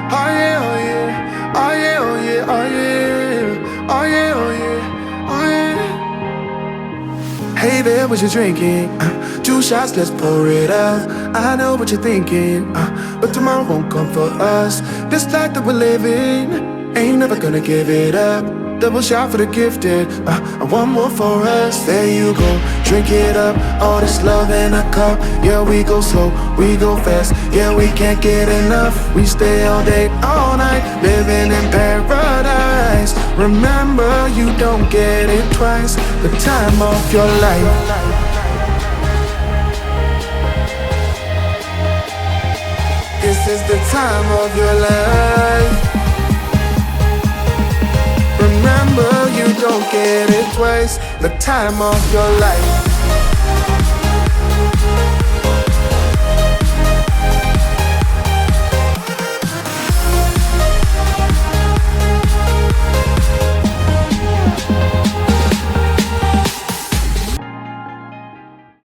Oh yeah, oh yeah, oh yeah, oh yeah, oh yeah, oh yeah, oh yeah, oh yeah. Hey there, what you drinking? 2 shots, let's pour it up. I know what you're thinking, but tomorrow won't come for us. This life that we're living, ain't never gonna give it up. Double shot for the gifted, and one more for us. There you go, drink it up. All this love in a cup. Yeah, we go slow, we go fast. Yeah, we can't get enough. We stay all day, all night, living in paradise. Remember, you don't get it twice. The time of your life. This is the time of your life. Remember, you don't get it twice. The time of your life.